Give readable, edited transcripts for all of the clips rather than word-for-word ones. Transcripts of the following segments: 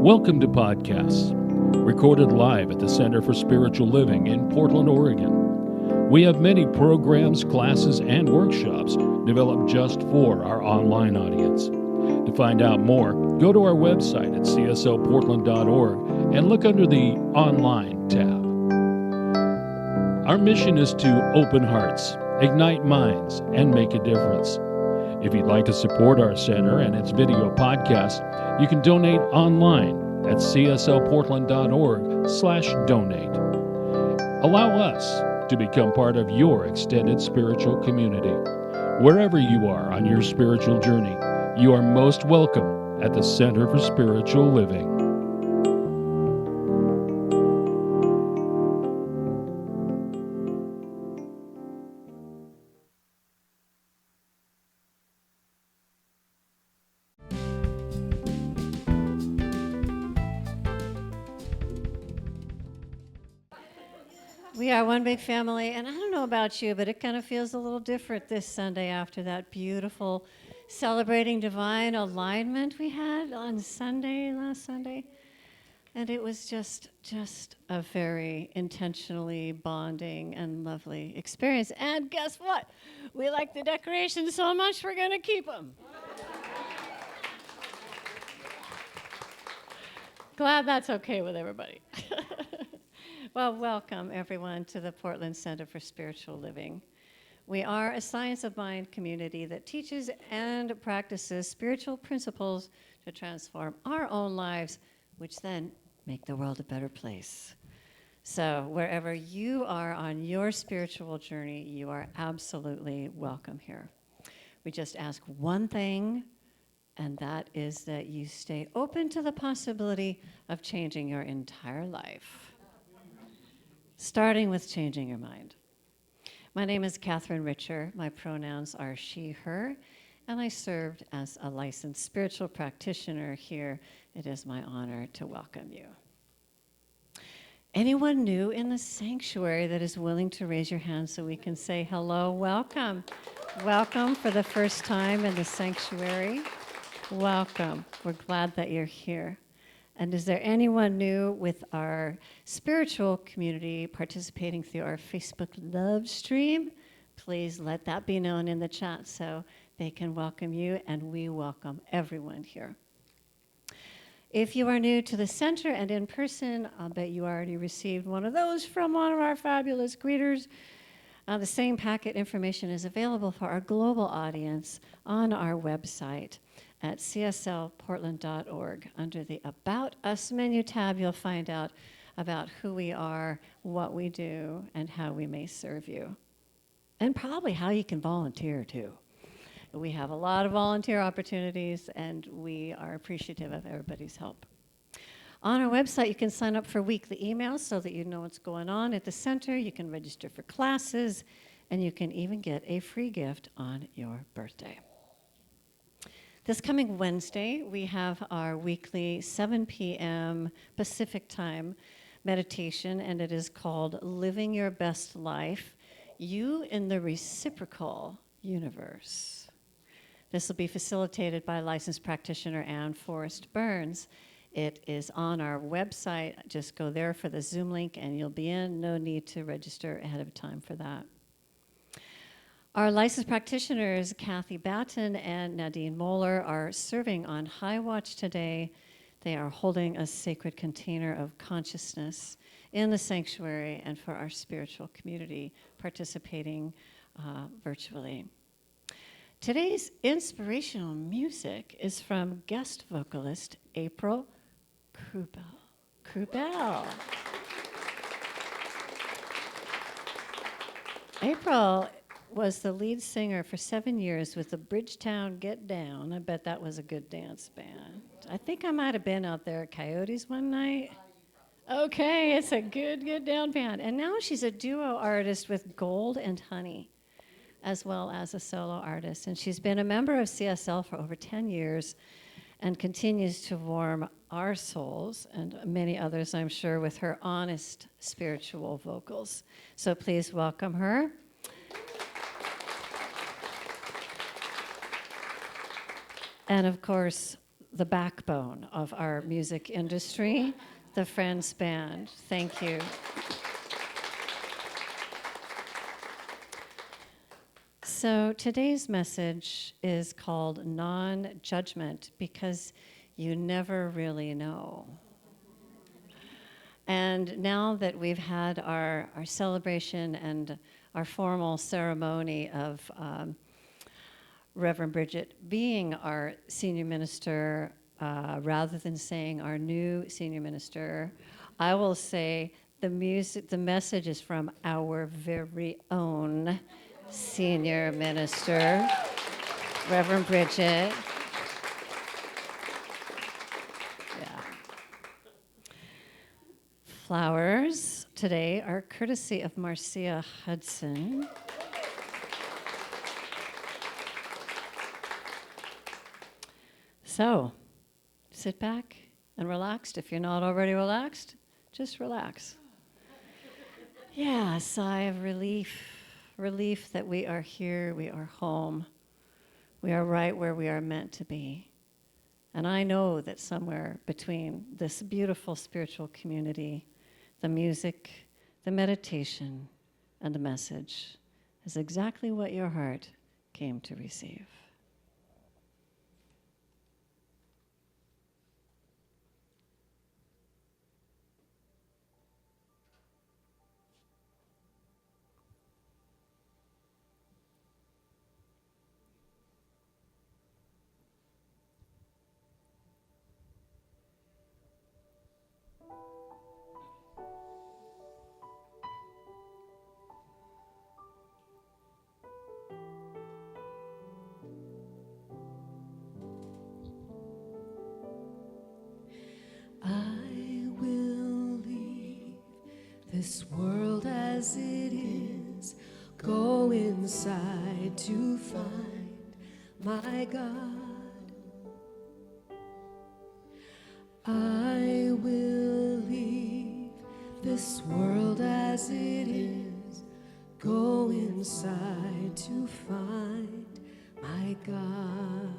Welcome to Podcasts, recorded live at the Center for Spiritual Living in Portland, Oregon. We have many programs, classes, and workshops developed just for our online audience. To find out more, go to our website at cslportland.org and look under the Online tab. Our mission is to open hearts, ignite minds, and make a difference. If you'd like to support our center and its video podcast, you can donate online at cslportland.org/donate. Allow us to become part of your extended spiritual community. Wherever you are on your spiritual journey, you are most welcome at the Center for Spiritual Living. We are one big family, and I don't know about you, but it kind of feels a little different this Sunday after that beautiful Celebrating Divine Alignment we had on Sunday, last Sunday. And it was just a very intentionally bonding and lovely experience. And guess what? We like the decorations so much, we're going to keep them. Glad that's okay with everybody. Well, welcome, everyone, to the Portland Center for Spiritual Living. We are a science of mind community that teaches and practices spiritual principles to transform our own lives, which then make the world a better place. So wherever you are on your spiritual journey, you are absolutely welcome here. We just ask one thing, and that is that you stay open to the possibility of changing your entire life. Starting with changing your mind. My name is Catherine Richer. My pronouns are she, her, and I served as a licensed spiritual practitioner here. It is my honor to welcome you. Anyone new in the sanctuary that is willing to raise your hand so we can say hello? Welcome. Welcome for the first time in the sanctuary. Welcome. We're glad that you're here. And is there anyone new with our spiritual community participating through our Facebook Love stream? Please let that be known in the chat so they can welcome you, and we welcome everyone here. If you are new to the center and in person, I'll bet you already received one of those from one of our fabulous greeters. The same packet information is available for our global audience on our website at cslportland.org. Under the About Us menu tab, you'll find out about who we are, what we do, and how we may serve you. And probably how you can volunteer, too. We have a lot of volunteer opportunities, and we are appreciative of everybody's help. On our website, you can sign up for weekly emails so that you know what's going on at the center. You can register for classes, and you can even get a free gift on your birthday. This coming Wednesday, we have our weekly 7 p.m. Pacific time meditation, and it is called Living Your Best Life, You in the Reciprocal Universe. This will be facilitated by licensed practitioner Ann Forrest Burns. It is on our website. Just go there for the Zoom link, and you'll be in. No need to register ahead of time for that. Our licensed practitioners, Kathy Batten and Nadine Moeller, are serving on High Watch today. They are holding a sacred container of consciousness in the sanctuary and for our spiritual community participating virtually. Today's inspirational music is from guest vocalist April Krubel. April was the lead singer for 7 years with the Bridgetown Get Down. I bet that was a good dance band. I think I might have been out there at Coyotes one night. Okay, it's a good down band. And now she's a duo artist with Gold and Honey, as well as a solo artist. And she's been a member of CSL for over 10 years and continues to warm our souls and many others, I'm sure, with her honest spiritual vocals. So please welcome her. And of course, the backbone of our music industry, the Friends Band. Thank you. So today's message is called non-judgment, because you never really know. And now that we've had our celebration and our formal ceremony of Reverend Bridget being our senior minister, rather than saying our new senior minister, I will say the message is from our very own senior minister, Reverend Bridget. Yeah. Flowers today are courtesy of Marcia Hudson. So, sit back and relax. If you're not already relaxed, just relax. Yeah, a sigh of relief. Relief that we are here, we are home. We are right where we are meant to be. And I know that somewhere between this beautiful spiritual community, the music, the meditation, and the message is exactly what your heart came to receive. I will leave this world as it is, go inside to find my God. I will leave this world as it is, go inside to find my God.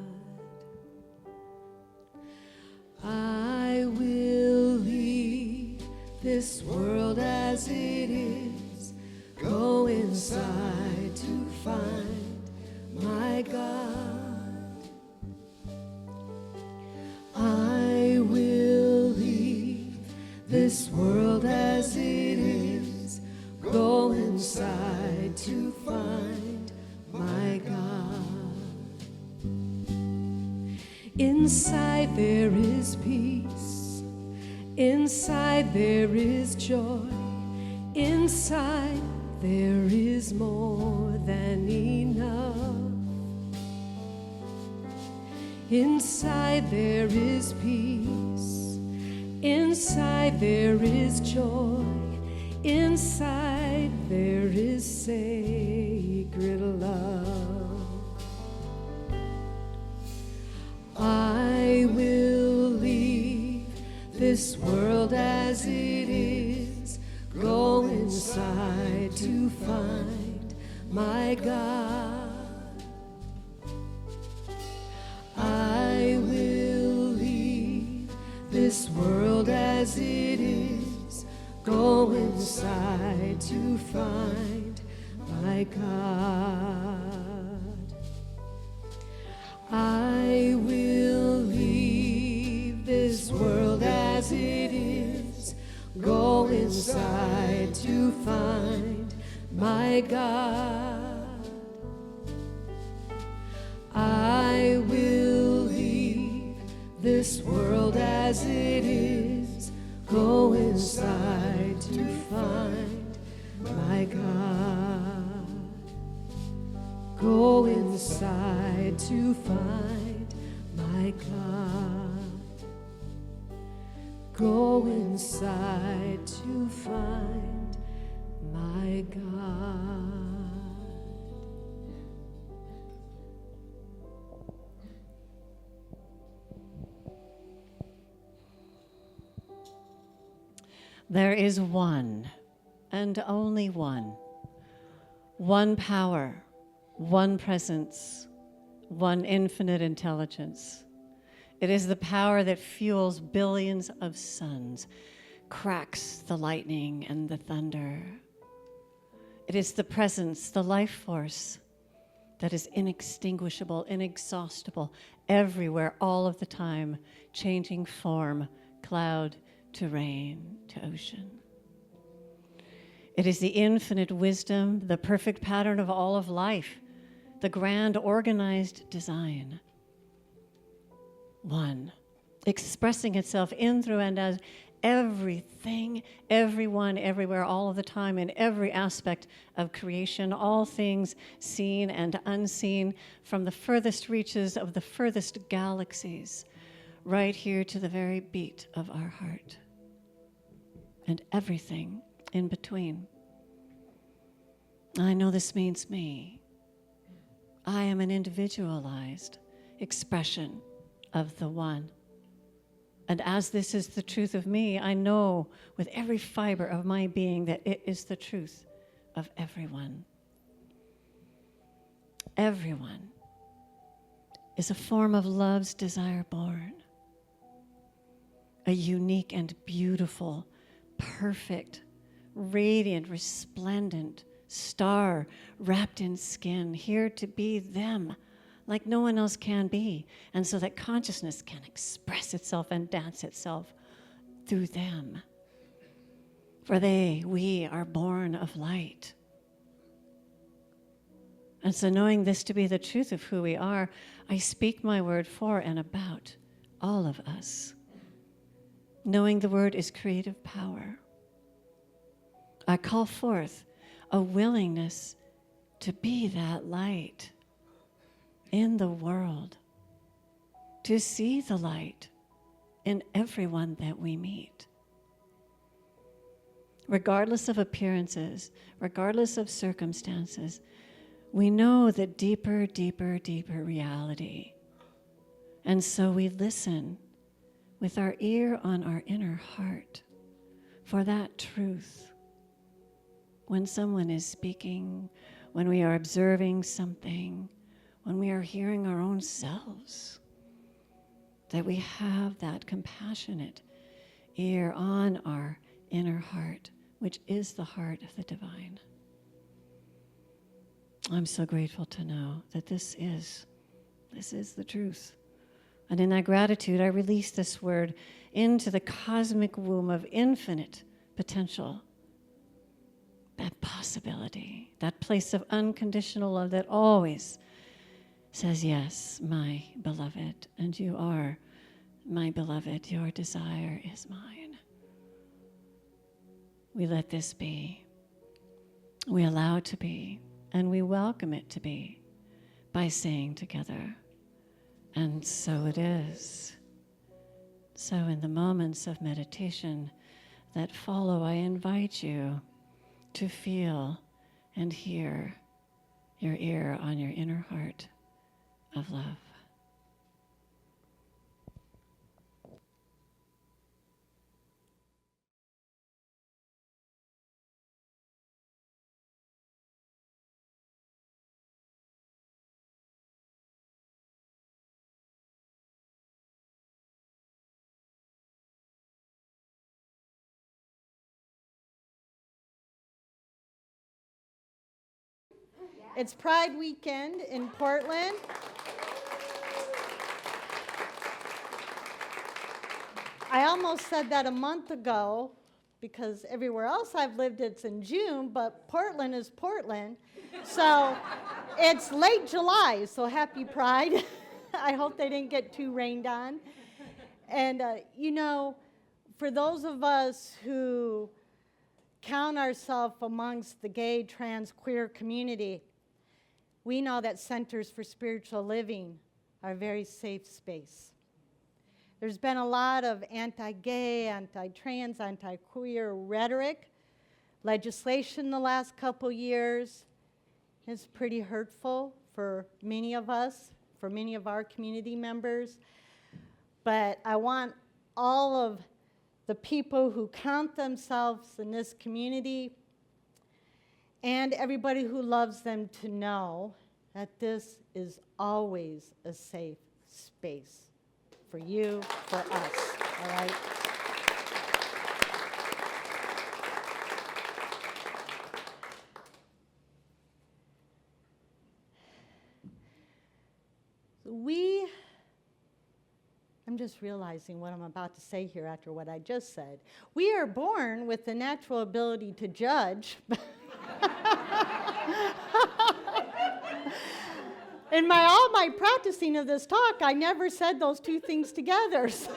I will leave this world as it is, go inside to find my God. I will leave this world as it is, go inside to find my God. Inside there is peace, inside there is joy, inside there is more than enough. Inside there is peace, inside there is joy, inside there is sacred love. I will leave this world as it is, go inside to find my God. I will leave this world as it is, go inside to find my God. I will leave this world as it is, go inside to find my God. I will leave this world as it is, go inside to find my God. Go inside to find my God. Go inside to find my God. There is one and only one power, one presence, one infinite intelligence. It is the power that fuels billions of suns, cracks the lightning and the thunder. It is the presence, the life force that is inextinguishable, inexhaustible, everywhere, all of the time, changing form, cloud to rain to ocean. It is the infinite wisdom, the perfect pattern of all of life, the grand organized design. One, expressing itself in, through, and as everything, everyone, everywhere, all of the time, in every aspect of creation, all things seen and unseen, from the furthest reaches of the furthest galaxies, right here to the very beat of our heart, and everything in between. I know this means me. I am an individualized expression of the one. And as this is the truth of me, I know with every fiber of my being that it is the truth of everyone. Everyone is a form of love's desire born, a unique and beautiful, perfect, radiant, resplendent star wrapped in skin, here to be them like no one else can be, and so that consciousness can express itself and dance itself through them. For we are born of light. And so knowing this to be the truth of who we are, I speak my word for and about all of us. Knowing the word is creative power. I call forth a willingness to be that light in the world, to see the light in everyone that we meet. Regardless of appearances, regardless of circumstances, we know the deeper, deeper, deeper reality. And so we listen with our ear on our inner heart for that truth. When someone is speaking, when we are observing something, when we are hearing our own selves, that we have that compassionate ear on our inner heart, which is the heart of the divine. I'm so grateful to know that this is the truth. And in that gratitude, I release this word into the cosmic womb of infinite potential, that possibility, that place of unconditional love that always says, yes, my beloved, and you are my beloved, your desire is mine. We let this be. We allow it to be, and we welcome it to be by saying together, and so it is. So in the moments of meditation that follow, I invite you to feel and hear your ear on your inner heart of love. It's Pride Weekend in Portland. I almost said that a month ago because everywhere else I've lived it's in June, but Portland is Portland. So it's late July, so happy Pride. I hope they didn't get too rained on. And, for those of us who count ourselves amongst the gay, trans, queer community, we know that centers for spiritual living are a very safe space. There's been a lot of anti-gay, anti-trans, anti-queer rhetoric, legislation the last couple years. It's pretty hurtful for many of us, for many of our community members. But I want all of the people who count themselves in this community and everybody who loves them to know that this is always a safe space for you, for us, all right? I'm just realizing what I'm about to say here after what I just said. We are born with the natural ability to judge. In all my practicing of this talk, I never said those two things together. So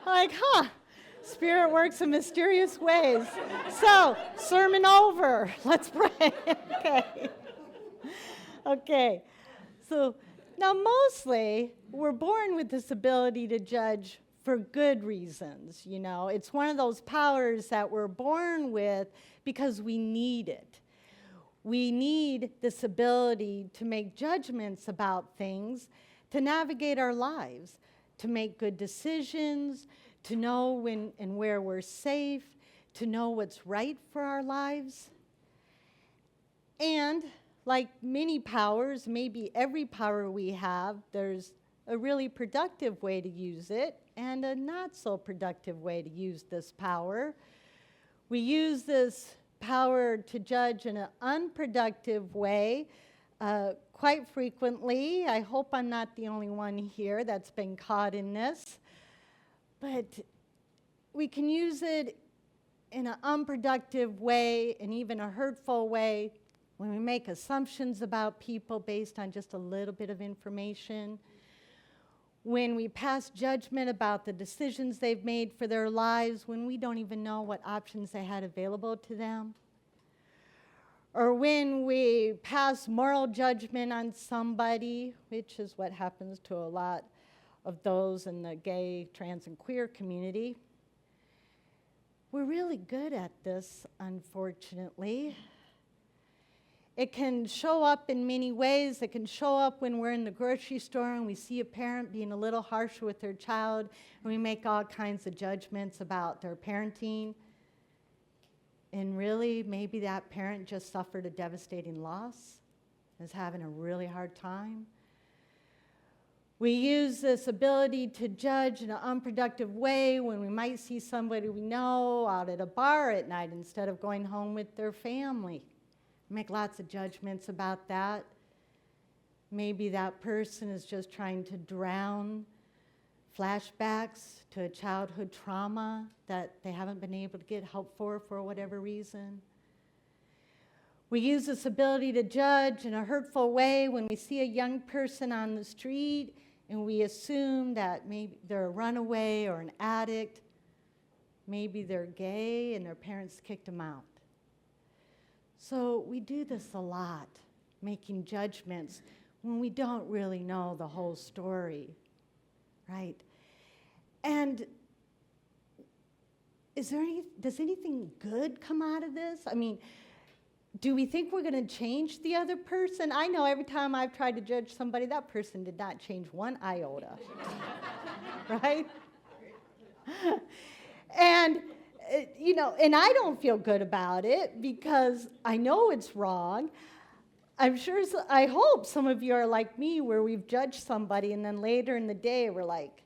like, Spirit works in mysterious ways. So, sermon over. Let's pray. Okay. So, now mostly, we're born with this ability to judge for good reasons, you know. It's one of those powers that we're born with because we need it. We need this ability to make judgments about things, to navigate our lives, to make good decisions, to know when and where we're safe, to know what's right for our lives. And like many powers, maybe every power we have, there's a really productive way to use it and a not so productive way to use this power. We use this power to judge in an unproductive way quite frequently. I hope I'm not the only one here that's been caught in this. But we can use it in an unproductive way and even a hurtful way when we make assumptions about people based on just a little bit of information, when we pass judgment about the decisions they've made for their lives when we don't even know what options they had available to them, or when we pass moral judgment on somebody, which is what happens to a lot of those in the gay, trans, and queer community. We're really good at this, unfortunately. It can show up in many ways. It can show up when we're in the grocery store and we see a parent being a little harsher with their child, and we make all kinds of judgments about their parenting. And really, maybe that parent just suffered a devastating loss, is having a really hard time. We use this ability to judge in an unproductive way when we might see somebody we know out at a bar at night instead of going home with their family. Make lots of judgments about that. Maybe that person is just trying to drown flashbacks to a childhood trauma that they haven't been able to get help for whatever reason. We use this ability to judge in a hurtful way when we see a young person on the street and we assume that maybe they're a runaway or an addict. Maybe they're gay and their parents kicked them out. So we do this a lot, making judgments when we don't really know the whole story, right? And does anything good come out of this? I mean, do we think we're going to change the other person? I know every time I've tried to judge somebody, that person did not change one iota, right? And and I don't feel good about it because I know it's wrong. I hope some of you are like me where we've judged somebody and then later in the day we're like,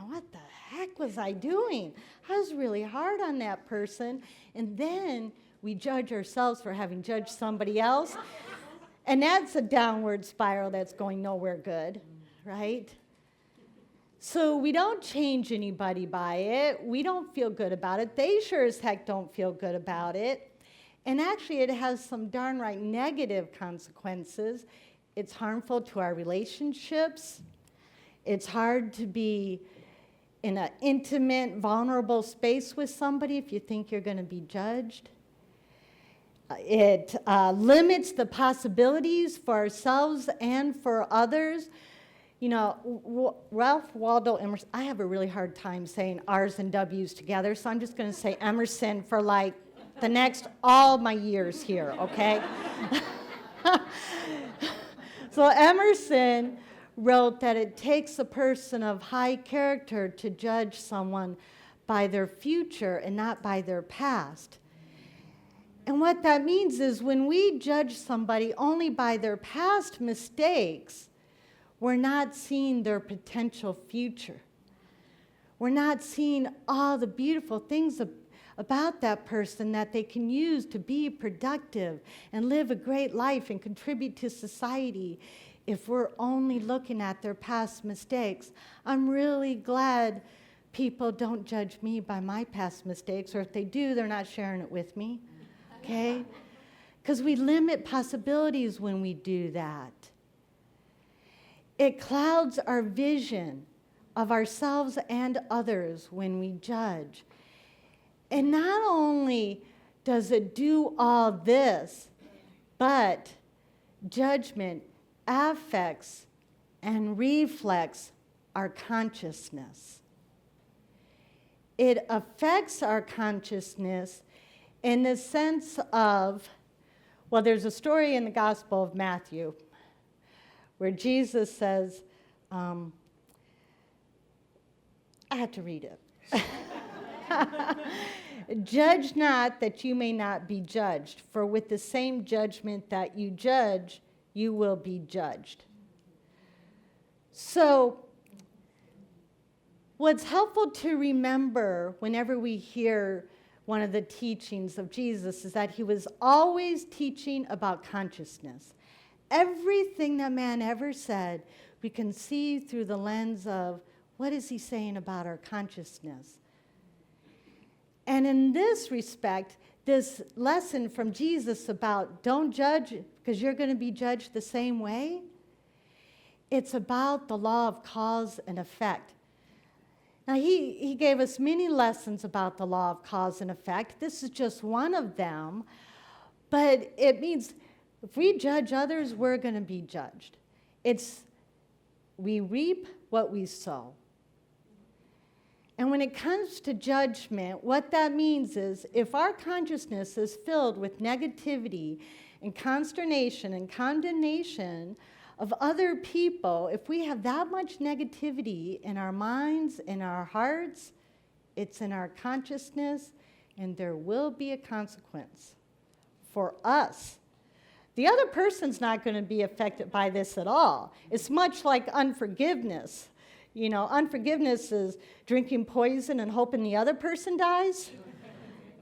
what the heck was I doing? I was really hard on that person. And then we judge ourselves for having judged somebody else. And that's a downward spiral that's going nowhere good, right? So we don't change anybody by it. We don't feel good about it. They sure as heck don't feel good about it. And actually, it has some darn right negative consequences. It's harmful to our relationships. It's hard to be in an intimate, vulnerable space with somebody if you think you're going to be judged. It limits the possibilities for ourselves and for others. Ralph Waldo Emerson, I have a really hard time saying R's and W's together, so I'm just going to say Emerson for like the next all my years here, okay? So Emerson wrote that it takes a person of high character to judge someone by their future and not by their past. And what that means is when we judge somebody only by their past mistakes, we're not seeing their potential future. We're not seeing all the beautiful things about that person that they can use to be productive and live a great life and contribute to society if we're only looking at their past mistakes. I'm really glad people don't judge me by my past mistakes, or if they do, they're not sharing it with me, okay? Because we limit possibilities when we do that. It clouds our vision of ourselves and others when we judge. And not only does it do all this, but judgment affects and reflects our consciousness. It affects our consciousness in the sense of, well, there's a story in the Gospel of Matthew where Jesus says, I have to read it. Judge not that you may not be judged, for with the same judgment that you judge, you will be judged. So, what's helpful to remember whenever we hear one of the teachings of Jesus is that he was always teaching about consciousness. Everything that man ever said, we can see through the lens of what is he saying about our consciousness. And in this respect, this lesson from Jesus about don't judge because you're going to be judged the same way, it's about the law of cause and effect. Now, he gave us many lessons about the law of cause and effect. This is just one of them. But it means if we judge others, we're going to be judged. We reap what we sow. And when it comes to judgment, what that means is if our consciousness is filled with negativity and consternation and condemnation of other people, if we have that much negativity in our minds, in our hearts, it's in our consciousness, and there will be a consequence for us. The other person's not going to be affected by this at all. It's much like unforgiveness. You know, unforgiveness is drinking poison and hoping the other person dies.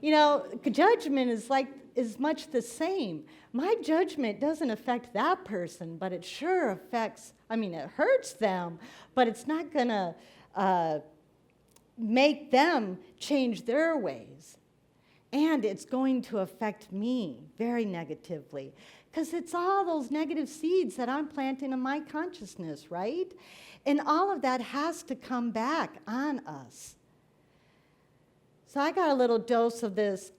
You know, judgment is much the same. My judgment doesn't affect that person, but it sure affects, it hurts them, but it's not going to make them change their ways. And it's going to affect me very negatively, because it's all those negative seeds that I'm planting in my consciousness, right? And all of that has to come back on us. So I got a little dose of this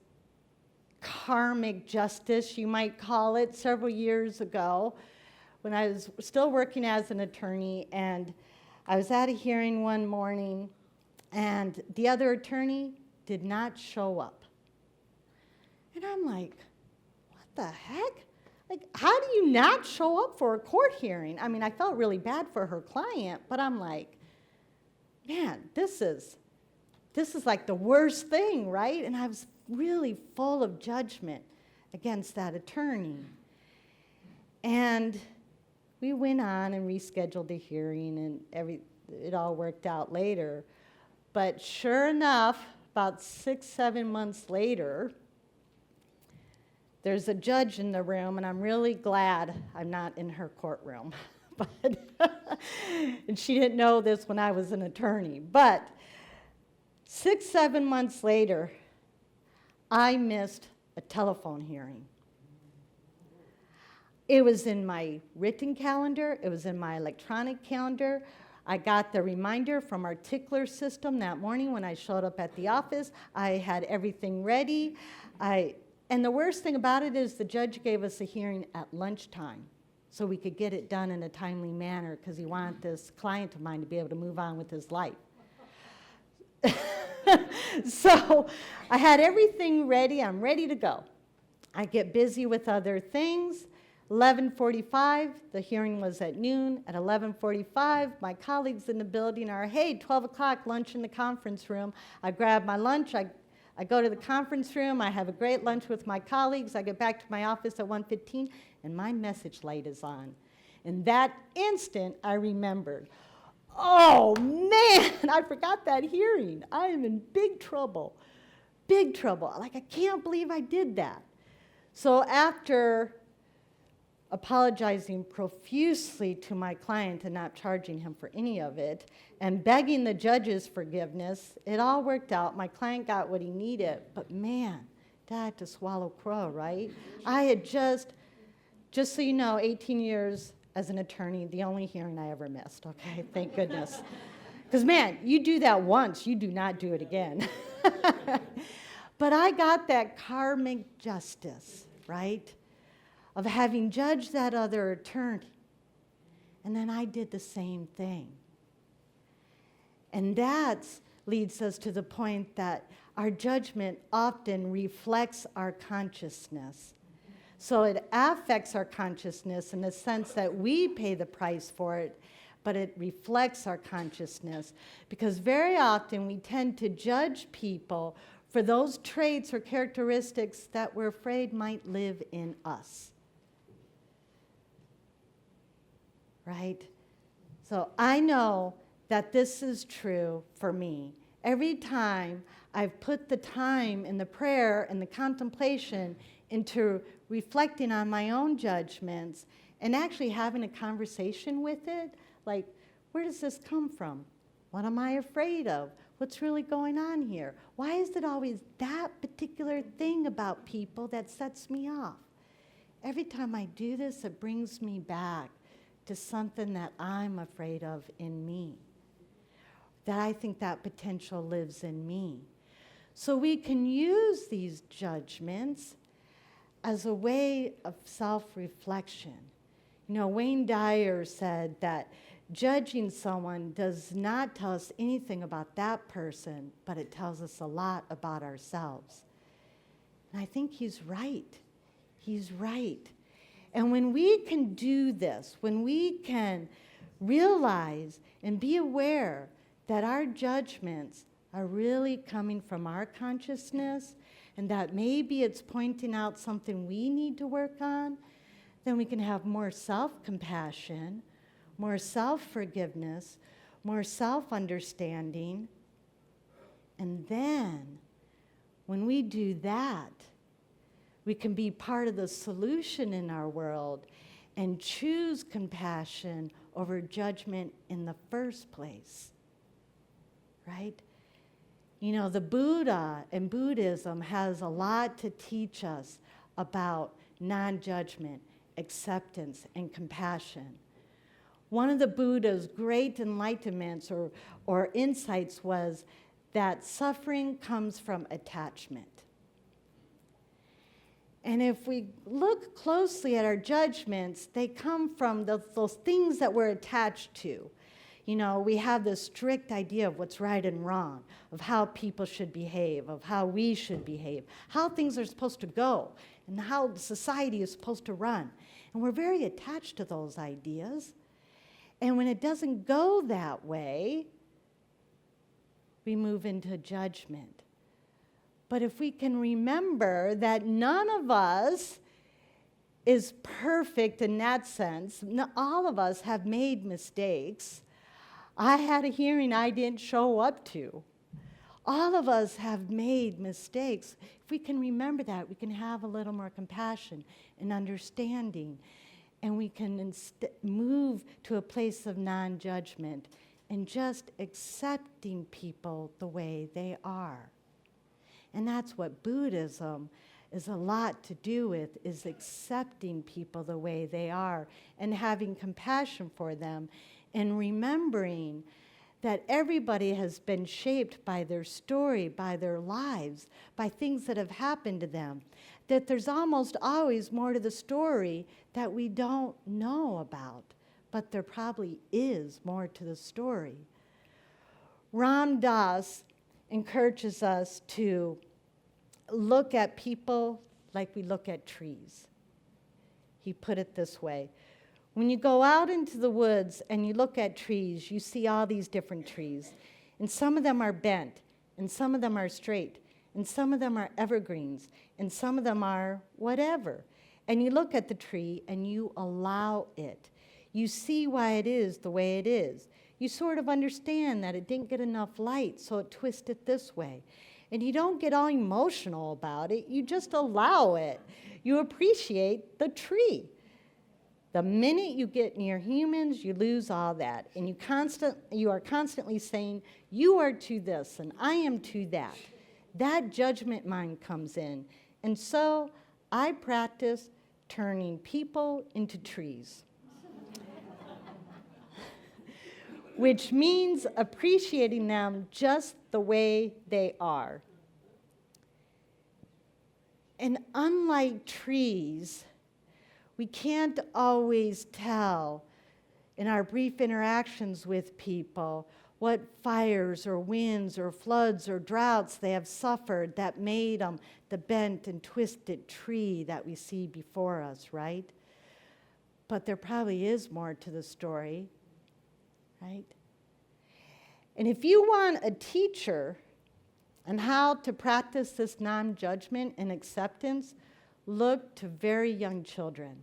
karmic justice, you might call it, several years ago when I was still working as an attorney, and I was at a hearing one morning, and the other attorney did not show up. And I'm like, what the heck? Like, how do you not show up for a court hearing? I felt really bad for her client, but I'm like, man, this is like the worst thing, right? And I was really full of judgment against that attorney. And we went on and rescheduled the hearing, and it all worked out later. But sure enough, about 6-7 months later, there's a judge in the room, and I'm really glad I'm not in her courtroom. And she didn't know this when I was an attorney. But 6-7 months later, I missed a telephone hearing. It was in my written calendar. It was in my electronic calendar. I got the reminder from our tickler system that morning when I showed up at the office. I had everything ready. And the worst thing about it is the judge gave us a hearing at lunchtime so we could get it done in a timely manner because he wanted this client of mine to be able to move on with his life. So I had everything ready. I'm ready to go. I get busy with other things. 11:45, the hearing was at noon. At 11:45, my colleagues in the building are, hey, 12 o'clock, lunch in the conference room. I grab my lunch. I go to the conference room. I have a great lunch with my colleagues. I get back to my office at 1:15, and my message light is on. In that instant, I remembered, oh man, I forgot that hearing. I am in big trouble. Big trouble. Like, I can't believe I did that. So after apologizing profusely to my client and not charging him for any of it, and begging the judge's forgiveness, it all worked out. My client got what he needed, but man, did I have to swallow crow, right? I had just so you know, 18 years as an attorney, the only hearing I ever missed, okay? Thank goodness. Because man, you do that once, you do not do it again. But I got that karmic justice, right, of having judged that other attorney. And then I did the same thing. And that leads us to the point that our judgment often reflects our consciousness. So it affects our consciousness in the sense that we pay the price for it, but it reflects our consciousness. Because very often we tend to judge people for those traits or characteristics that we're afraid might live in us. Right? So I know that this is true for me. Every time I've put the time in the prayer and the contemplation into reflecting on my own judgments and actually having a conversation with it, like, where does this come from? What am I afraid of? What's really going on here? Why is it always that particular thing about people that sets me off? Every time I do this, it brings me back to something that I'm afraid of in me, that I think that potential lives in me. So we can use these judgments as a way of self-reflection. You know, Wayne Dyer said that judging someone does not tell us anything about that person, but it tells us a lot about ourselves. And I think he's right. He's right. And when we can do this, when we can realize and be aware that our judgments are really coming from our consciousness, and that maybe it's pointing out something we need to work on, then we can have more self-compassion, more self-forgiveness, more self-understanding. And then, when we do that, we can be part of the solution in our world and choose compassion over judgment in the first place, right? You know, the Buddha and Buddhism has a lot to teach us about non-judgment, acceptance, and compassion. One of the Buddha's great enlightenments or insights was that suffering comes from attachment. And if we look closely at our judgments, they come from those things that we're attached to. You know, we have this strict idea of what's right and wrong, of how people should behave, of how we should behave, how things are supposed to go, and how society is supposed to run. And we're very attached to those ideas. And when it doesn't go that way, we move into judgment. But if we can remember that none of us is perfect in that sense, all of us have made mistakes. I had a hearing I didn't show up to. All of us have made mistakes. If we can remember that, we can have a little more compassion and understanding, and we can move to a place of non-judgment and just accepting people the way they are. And that's what Buddhism is a lot to do with, is accepting people the way they are and having compassion for them and remembering that everybody has been shaped by their story, by their lives, by things that have happened to them, that there's almost always more to the story that we don't know about, but there probably is more to the story. Ram Dass encourages us to look at people like we look at trees. He put it this way: when you go out into the woods and you look at trees, you see all these different trees. And some of them are bent, and some of them are straight, and some of them are evergreens, and some of them are whatever. And you look at the tree and you allow it. You see why it is the way it is. You sort of understand that it didn't get enough light, so it twisted this way. And you don't get all emotional about it. You just allow it. You appreciate the tree. The minute you get near humans, you lose all that. And you are constantly saying, you are to this and I am to that. That judgment mind comes in. And so I practice turning people into trees, which means appreciating them just the way they are. And unlike trees, we can't always tell in our brief interactions with people what fires or winds or floods or droughts they have suffered that made them the bent and twisted tree that we see before us, right? But there probably is more to the story, right? And if you want a teacher on how to practice this non-judgment and acceptance, look to very young children.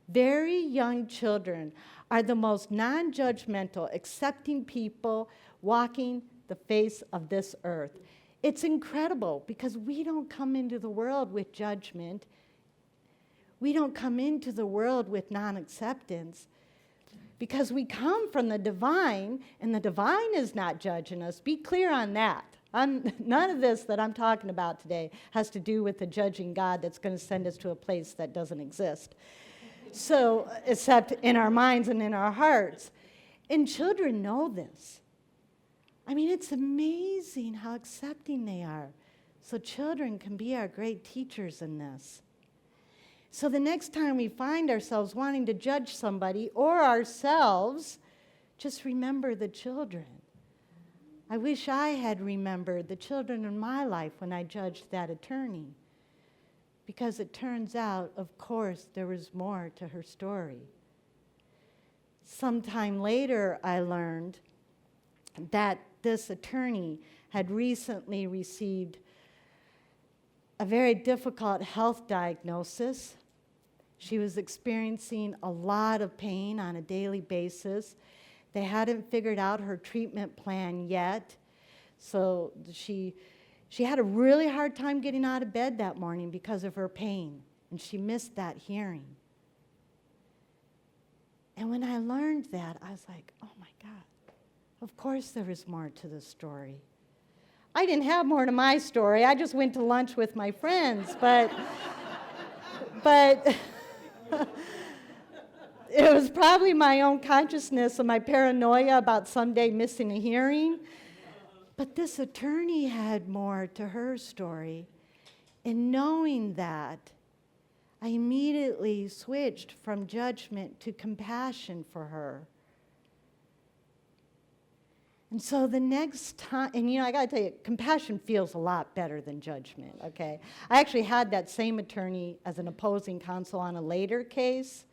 Very young children are the most non-judgmental, accepting people walking the face of this earth. It's incredible because we don't come into the world with judgment. We don't come into the world with non-acceptance because we come from the divine, and the divine is not judging us. Be clear on that. None of this that I'm talking about today has to do with the judging God that's going to send us to a place that doesn't exist. So, except in our minds and in our hearts. And children know this. I mean, it's amazing how accepting they are. So children can be our great teachers in this. So the next time we find ourselves wanting to judge somebody or ourselves, just remember the children. I wish I had remembered the children in my life when I judged that attorney. Because it turns out, of course, there was more to her story. Sometime later, I learned that this attorney had recently received a very difficult health diagnosis. She was experiencing a lot of pain on a daily basis. They hadn't figured out her treatment plan yet, so she had a really hard time getting out of bed that morning because of her pain, and she missed that hearing. And when I learned that, I was like, oh my God, of course there is more to the story. I didn't have more to my story. I just went to lunch with my friends, but it was probably my own consciousness and my paranoia about someday missing a hearing. But this attorney had more to her story. And knowing that, I immediately switched from judgment to compassion for her. And so the next time, and I got to tell you, compassion feels a lot better than judgment, okay? I actually had that same attorney as an opposing counsel on a later case.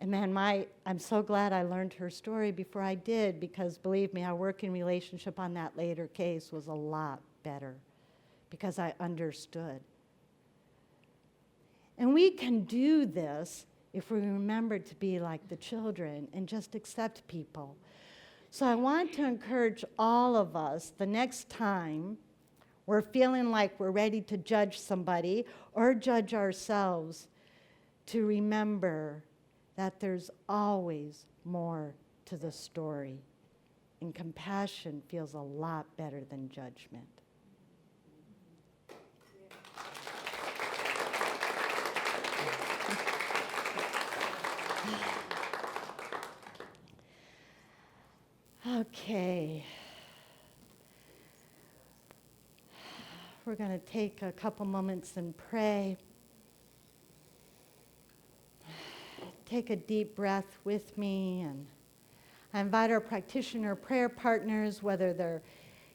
And man, I'm so glad I learned her story before I did, because believe me, our working relationship on that later case was a lot better because I understood. And we can do this if we remember to be like the children and just accept people. So I want to encourage all of us the next time we're feeling like we're ready to judge somebody or judge ourselves to remember that there's always more to the story. And compassion feels a lot better than judgment. Okay. We're going to take a couple moments and pray. Take a deep breath with me, and I invite our practitioner prayer partners, whether they're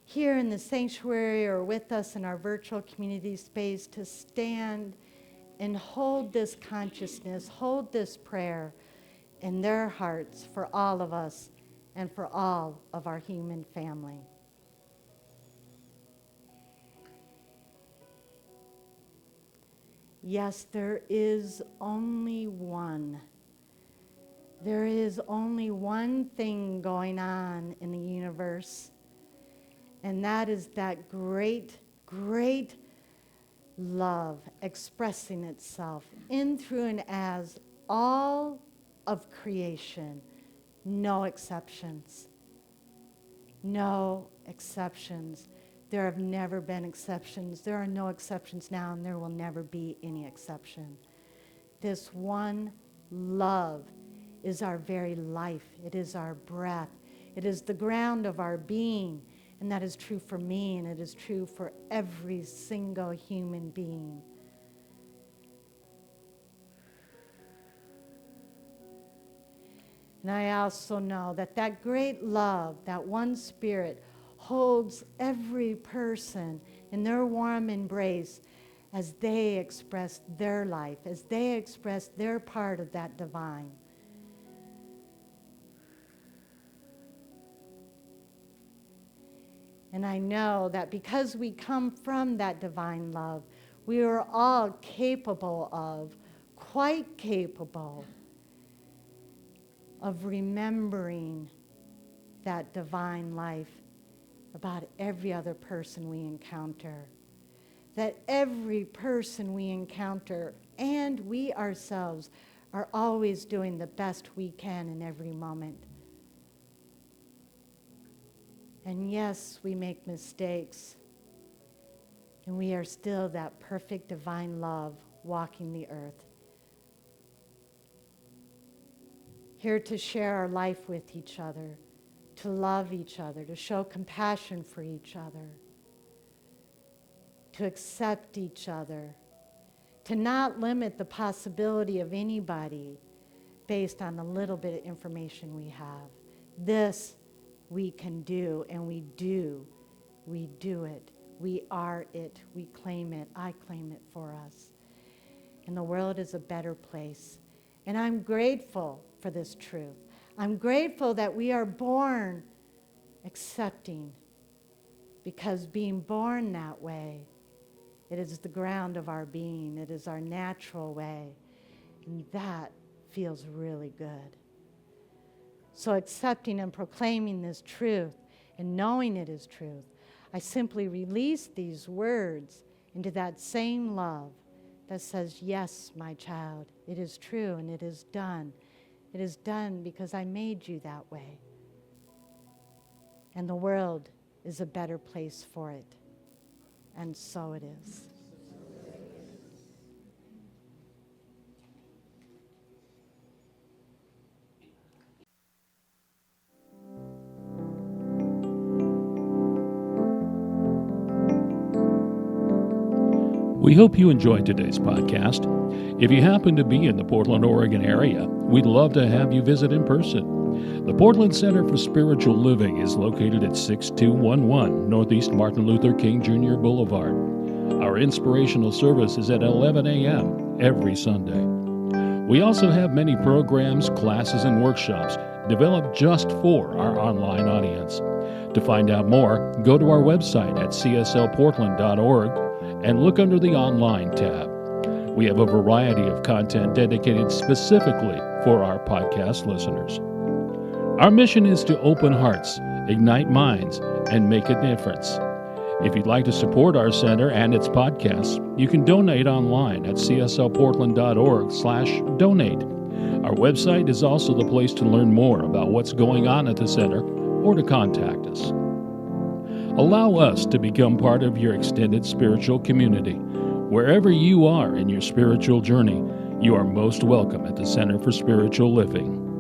here in the sanctuary or with us in our virtual community space, to stand and hold this consciousness, hold this prayer in their hearts for all of us and for all of our human family. Yes, there is only one. There is only one thing going on in the universe, and that is that great, great love expressing itself in, through, and as all of creation. No exceptions. No exceptions. There have never been exceptions. There are no exceptions now, and there will never be any exception. This one love is our very life. It is our breath. It is the ground of our being. And that is true for me, and it is true for every single human being. And I also know that that great love, that one spirit, holds every person in their warm embrace as they express their life, as they express their part of that divine. And I know that because we come from that divine love, we are all capable of, quite capable of remembering that divine life about every other person we encounter. That every person we encounter and we ourselves are always doing the best we can in every moment. And yes, we make mistakes. And we are still that perfect divine love walking the earth. Here to share our life with each other, to love each other, to show compassion for each other, to accept each other, to not limit the possibility of anybody based on the little bit of information we have. This we can do, and we do. We do it. We are it. We claim it. I claim it for us. And the world is a better place. And I'm grateful for this truth. I'm grateful that we are born accepting, because being born that way, it is the ground of our being. It is our natural way. And that feels really good. So accepting and proclaiming this truth and knowing it is truth, I simply release these words into that same love that says, yes, my child, it is true and it is done. It is done because I made you that way. And the world is a better place for it. And so it is. We hope you enjoyed today's podcast. If you happen to be in the Portland, Oregon area, we'd love to have you visit in person. The Portland Center for Spiritual Living is located at 6211 Northeast Martin Luther King Jr. Boulevard. Our inspirational service is at 11 a.m. every Sunday. We also have many programs, classes, and workshops developed just for our online audience. To find out more, go to our website at cslportland.org and look under the Online tab. We have a variety of content dedicated specifically for our podcast listeners. Our mission is to open hearts, ignite minds, and make a difference. If you'd like to support our center and its podcasts, you can donate online at cslportland.org/donate. Our website is also the place to learn more about what's going on at the center or to contact us. Allow us to become part of your extended spiritual community. Wherever you are in your spiritual journey, you are most welcome at the Center for Spiritual Living.